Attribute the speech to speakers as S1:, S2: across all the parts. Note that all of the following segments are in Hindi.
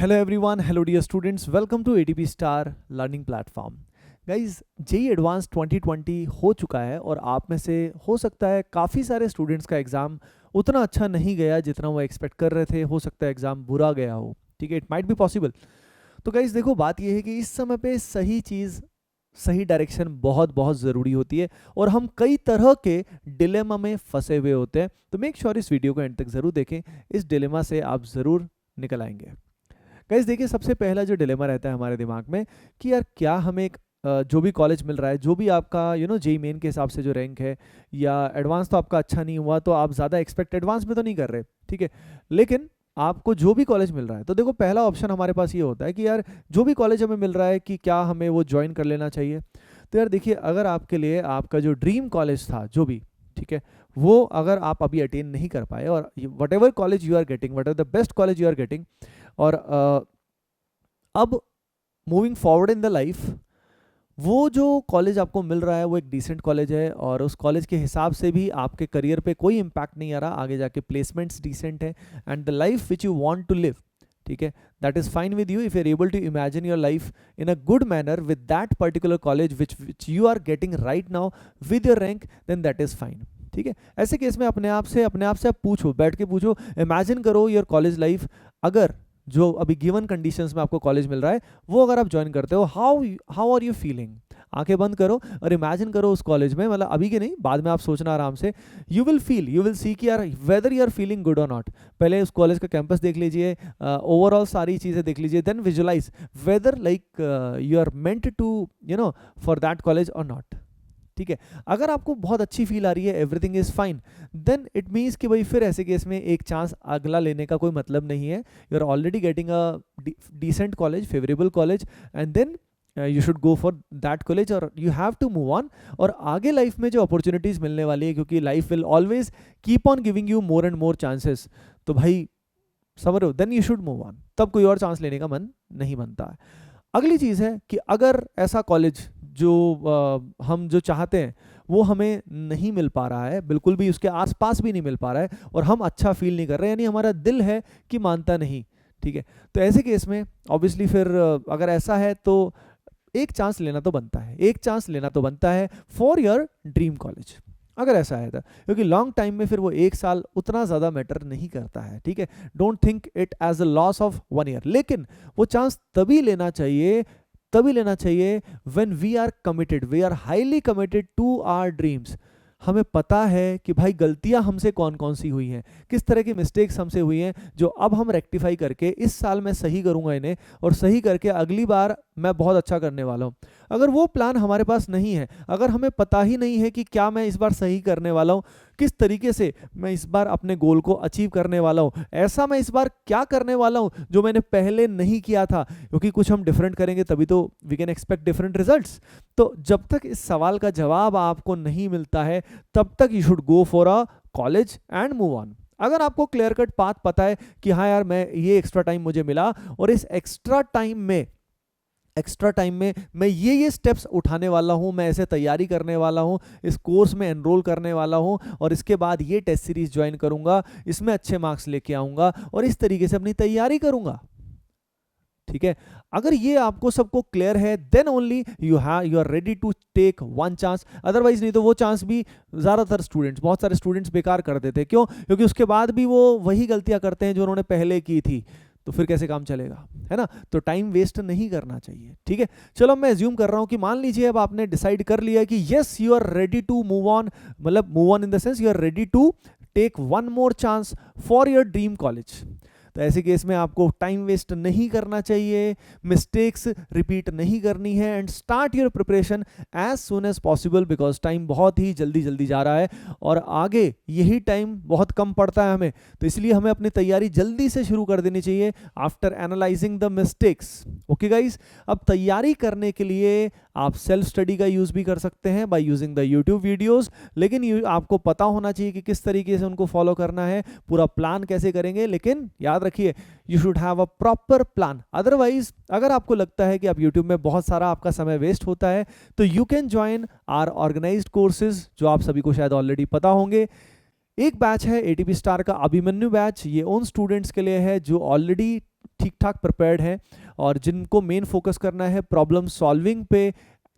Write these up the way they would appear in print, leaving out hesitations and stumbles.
S1: Hello everyone, hello dear students, welcome to ATP Star Learning Platform. Guys JEE advance 2020 हो चुका है और आप में से हो सकता है काफ़ी सारे स्टूडेंट्स का एग्ज़ाम उतना अच्छा नहीं गया जितना वो एक्सपेक्ट कर रहे थे। हो सकता है एग्ज़ाम बुरा गया हो, ठीक है, इट माइट बी पॉसिबल। तो गाइज देखो, बात ये है कि इस समय पे सही चीज़, सही डायरेक्शन बहुत बहुत ज़रूरी होती है और हम कई तरह के डिलेमा में फंसे हुए होते हैं। तो मेक श्योर इस वीडियो को एंड तक ज़रूर देखें, इस डिलेमा से आप ज़रूर निकल आएंगे। गाइस देखिए, सबसे पहला जो डिलेमा रहता है हमारे दिमाग में कि यार क्या हमें एक जो भी कॉलेज मिल रहा है, जो भी आपका जेई मेन के हिसाब से जो रैंक है, या एडवांस तो आपका अच्छा नहीं हुआ तो आप ज़्यादा एक्सपेक्ट एडवांस में तो नहीं कर रहे, ठीक है, लेकिन आपको जो भी कॉलेज मिल रहा है, तो देखो पहला ऑप्शन हमारे पास ये होता है कि यार जो भी कॉलेज हमें मिल रहा है कि क्या हमें वो ज्वाइन कर लेना चाहिए। तो यार देखिए, अगर आपके लिए आपका जो ड्रीम कॉलेज था जो भी, ठीक है, वो अगर आप अभी अटेन नहीं कर पाए, और whatever college you are getting, whatever the best college you are getting, और अब moving forward in the life, वो जो कॉलेज आपको मिल रहा है वो एक डिसेंट कॉलेज है और उस कॉलेज के हिसाब से भी आपके करियर पे कोई इम्पैक्ट नहीं आ रहा, आगे जाके प्लेसमेंट्स डिसेंट है and the life which you want to live, ठीक है, that is fine with you if you are able to imagine your life in a good manner with that particular college which you are getting right now with your rank, then that is fine, ठीक है। ऐसे केस में अपने आप से आप पूछो, बैठ के पूछो, इमेजिन करो योर कॉलेज लाइफ, अगर जो अभी गिवन कंडीशंस में आपको कॉलेज मिल रहा है वो अगर आप ज्वाइन करते हो, हाउ आर यू फीलिंग। आंखें बंद करो और इमेजिन करो उस कॉलेज में, मतलब अभी के नहीं, बाद में आप सोचना आराम से, यू विल सी कि यार whether you are feeling good और नॉट। पहले उस कॉलेज का कैंपस देख लीजिए, ओवरऑल सारी चीज़ें देख लीजिए, then visualise whether like you are meant to for that college और नॉट, ठीक है। अगर आपको बहुत अच्छी फील आ रही है, everything is fine, then it means कि भाई फिर ऐसे केस में एक चांस अगला लेने का कोई मतलब नहीं है। You are already getting a decent college, favourable college, and then you should go for that college और you have to move on. और आगे लाइफ में जो अपॉर्चुनिटीज़ मिलने वाली है, क्योंकि life will always keep on giving you more and more chances, तो भाई समझ रहे हो, then you should move on, तब कोई और चांस लेने का मन नहीं बनता है। अगली चीज़ है कि अगर ऐसा कॉलेज जो हम जो चाहते हैं वो हमें नहीं मिल पा रहा है, बिल्कुल भी उसके आसपास भी नहीं मिल पा रहा है, और हम अच्छा फील नहीं कर रहे, यानी हमारा दिल है कि मानता नहीं, ठीक है, तो ऐसे केस में ऑब्वियसली फिर अगर ऐसा है तो एक चांस लेना तो बनता है, एक चांस लेना तो बनता है फॉर योर ड्रीम कॉलेज, अगर ऐसा है तो, क्योंकि लॉन्ग टाइम में फिर वो एक साल उतना ज़्यादा मैटर नहीं करता है, ठीक है। Don't think it as a loss of 1 year, लेकिन वो चांस तभी लेना चाहिए when we are committed, we are highly committed to our dreams. हमें पता है कि भाई गलतियां हमसे कौन कौन सी हुई हैं, किस तरह की मिस्टेक्स हमसे हुई हैं, जो अब हम रेक्टिफाई करके इस साल मैं सही करूंगा इन्हें, और सही करके अगली बार मैं बहुत अच्छा करने वाला हूं। अगर वो प्लान हमारे पास नहीं है, अगर हमें पता ही नहीं है कि क्या मैं इस बार सही करने वाला हूं, किस तरीके से मैं इस बार अपने गोल को अचीव करने वाला हूं, ऐसा मैं इस बार क्या करने वाला हूं जो मैंने पहले नहीं किया था, क्योंकि कुछ हम डिफरेंट करेंगे तभी तो we can expect different results. तो जब तक इस सवाल का जवाब आपको नहीं मिलता है, तब तक you should go for a college and move on. अगर आपको क्लियर कट पाथ पता है कि हाँ यार, मैं ये एक्स्ट्रा टाइम मुझे मिला और इस एक्स्ट्रा टाइम में मैं ये स्टेप्स उठाने वाला हूँ, मैं ऐसे तैयारी करने वाला हूँ, इस कोर्स में एनरोल करने वाला हूँ, और इसके बाद ये टेस्ट सीरीज ज्वाइन करूँगा, इसमें अच्छे मार्क्स लेके आऊँगा और इस तरीके से अपनी तैयारी करूँगा, ठीक है। अगर ये आपको सबको क्लियर है, then only you are ready to take one chance, otherwise नहीं तो वो चांस भी बहुत सारे स्टूडेंट्स बेकार कर देते हैं। क्यों? क्योंकि उसके बाद भी वो वही गलतियां करते हैं जो उन्होंने पहले की थी, तो फिर कैसे काम चलेगा, है ना। तो टाइम वेस्ट नहीं करना चाहिए, ठीक है। चलो मैं एज्यूम कर रहा हूं कि मान लीजिए अब आपने डिसाइड कर लिया कि yes you are ready to move on, मतलब move on in the sense you are ready to take one more chance for your dream college. तो ऐसे केस में आपको टाइम वेस्ट नहीं करना चाहिए, मिस्टेक्स रिपीट नहीं करनी है, and start your preparation as soon as possible, because time बहुत ही जल्दी जा रहा है और आगे यही टाइम बहुत कम पड़ता है हमें, तो इसलिए हमें अपनी तैयारी जल्दी से शुरू कर देनी चाहिए after analysing the mistakes. Okay guys, अब तैयारी करने के लिए आप सेल्फ स्टडी का यूज भी कर सकते हैं by using the YouTube videos, लेकिन आपको पता होना चाहिए कि किस तरीके से उनको फॉलो करना है, पूरा प्लान कैसे करेंगे, लेकिन याद रखिए you should have a proper plan. Otherwise अगर आपको लगता है कि आप यूट्यूब में बहुत सारा आपका समय वेस्ट होता है, तो you can join our organised courses, जो आप सभी को शायद ऑलरेडी पता होंगे। एक बैच है एटीपी स्टार का अभिमन्यु बैच, ये उन स्टूडेंट्स के लिए है जो ऑलरेडी ठीक ठाक प्रिपेयर्ड हैं और जिनको मेन फोकस करना है प्रॉब्लम सॉल्विंग पे,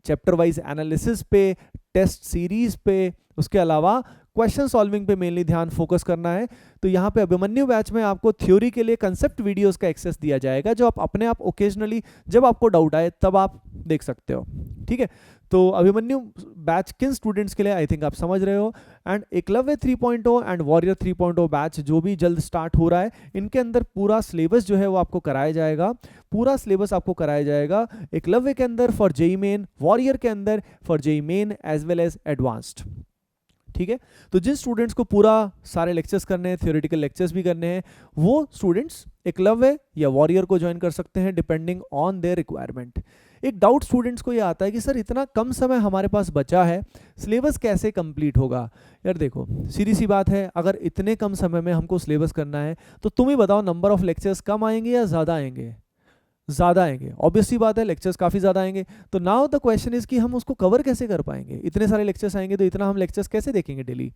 S1: चैप्टर वाइज एनालिसिस पे, टेस्ट सीरीज पे, उसके अलावा क्वेश्चन सॉल्विंग पे मेनली ध्यान फोकस करना है, तो यहाँ पे अभिमन्यु बैच में आपको थ्योरी के लिए कंसेप्ट वीडियोस का एक्सेस दिया जाएगा, जो आप अपने आप ओकेजनली जब आपको डाउट आए तब आप देख सकते हो। ठीक है, तो अभिमन्यु बैच किन स्टूडेंट्स के लिए, आई थिंक आप समझ रहे हो। And Eklavya 3.0 and warrior 3.0 batch जो भी जल्द स्टार्ट हो रहा है, इनके अंदर पूरा सिलेबस जो है वो आपको कराया जाएगा, पूरा सिलेबस आपको कराया जाएगा एकलव्य के अंदर फॉर जेईई मेन, वॉरियर के अंदर for JEE main as well as advanced. ठीक है, तो जिन स्टूडेंट्स को पूरा सारे लेक्चर्स करने हैं, थ्योरेटिकल लेक्चर्स भी करने हैं, वो स्टूडेंट्स एकलव्य या वॉरियर को ज्वाइन कर सकते हैं डिपेंडिंग ऑन देयर रिक्वायरमेंट। एक डाउट स्टूडेंट्स को ये आता है कि सर इतना कम समय हमारे पास बचा है, सिलेबस कैसे कंप्लीट होगा। यार देखो सीधी सी बात है, अगर इतने कम समय में हमको सिलेबस करना है तो तुम ही बताओ नंबर ऑफ लेक्चर्स कम आएंगे या ज़्यादा आएंगे? ज़्यादा आएंगे, ऑब्वियस सी बात है, लेक्चर्स काफ़ी ज़्यादा आएंगे। तो नाउ द क्वेश्चन इज़ कि हम उसको कवर कैसे कर पाएंगे? इतने सारे लेक्चर्स आएंगे तो इतना हम लेक्चर्स कैसे देखेंगे डेली?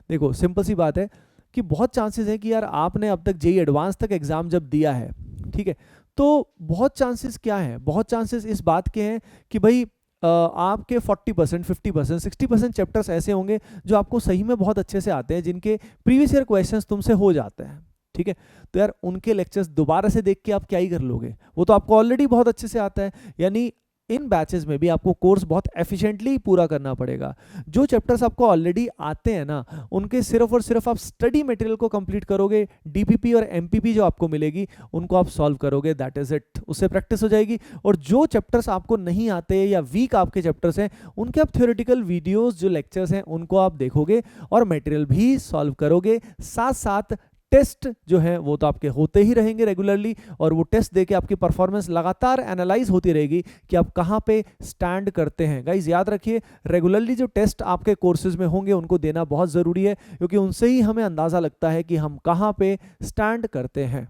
S1: देखो सिंपल सी बात है कि बहुत चांसेस है कि यार आपने अब तक जेईई एडवांस तक एग्जाम जब दिया है, ठीक है, तो बहुत चांसेस क्या हैं, बहुत चांसेस इस बात के हैं कि भाई आपके 40%, 50%, 60% चैप्टर्स ऐसे होंगे जो आपको सही में बहुत अच्छे से आते हैं, जिनके प्रीवियस ईयर क्वेश्चंस तुमसे हो जाते हैं। ठीक है, तो यार उनके लेक्चर्स दोबारा से देख के आप क्या ही कर लोगे, वो तो आपको ऑलरेडी बहुत अच्छे से आता है। यानी इन बैचेस में भी आपको कोर्स बहुत एफिशिएंटली पूरा करना पड़ेगा। जो चैप्टर्स आपको ऑलरेडी आते हैं ना, उनके सिर्फ और सिर्फ आप स्टडी मटेरियल को कंप्लीट करोगे, डीपीपी और एमपीपी जो आपको मिलेगी उनको आप सॉल्व करोगे, दैट इज इट, उससे प्रैक्टिस हो जाएगी। और जो चैप्टर्स आपको नहीं आते या वीक आपके चैप्टर्स हैं, उनके आप थ्योरेटिकल वीडियोस जो लेक्चर्स हैं उनको आप देखोगे और मटेरियल भी सॉल्व करोगे। साथ साथ टेस्ट जो है वो तो आपके होते ही रहेंगे रेगुलरली, और वो टेस्ट देके आपकी परफॉर्मेंस लगातार एनालाइज होती रहेगी कि आप कहाँ पे स्टैंड करते हैं। गाइज याद रखिए, रेगुलरली जो टेस्ट आपके कोर्सेज में होंगे उनको देना बहुत ज़रूरी है, क्योंकि उनसे ही हमें अंदाज़ा लगता है कि हम कहाँ पे स्टैंड करते हैं।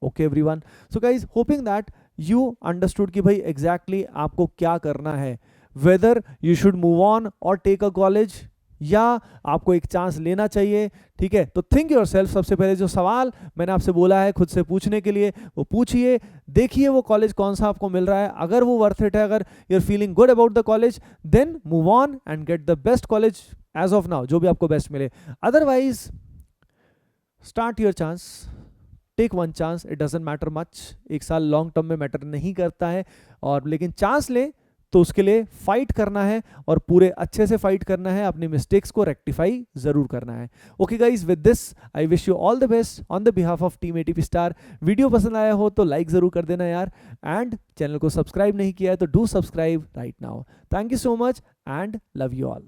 S1: Okay everyone, so guys hoping that you understood कि भाई एग्जैक्टली आपको क्या करना है, whether you should move on और टेक अ कॉलेज, या आपको एक चांस लेना चाहिए। ठीक है, तो थिंक योरसेल्फ, सबसे पहले जो सवाल मैंने आपसे बोला है खुद से पूछने के लिए वो पूछिए, देखिए वो कॉलेज कौन सा आपको मिल रहा है, अगर वो वर्थ इट है, अगर you are feeling good about the college, then move on and get the best college as of now, जो भी आपको बेस्ट मिले। Otherwise start your chance, take one chance, it doesn't matter much, एक साल लॉन्ग टर्म में मैटर नहीं करता है, और लेकिन चांस ले तो उसके लिए फाइट करना है और पूरे अच्छे से फाइट करना है, अपनी मिस्टेक्स को रेक्टिफाई जरूर करना है। Okay guys, with this I wish you all the best on the behalf of team ATP star. Video पसंद आया हो तो लाइक जरूर कर देना यार, एंड चैनल को सब्सक्राइब नहीं किया है तो do subscribe right now. Thank you so much and love you all.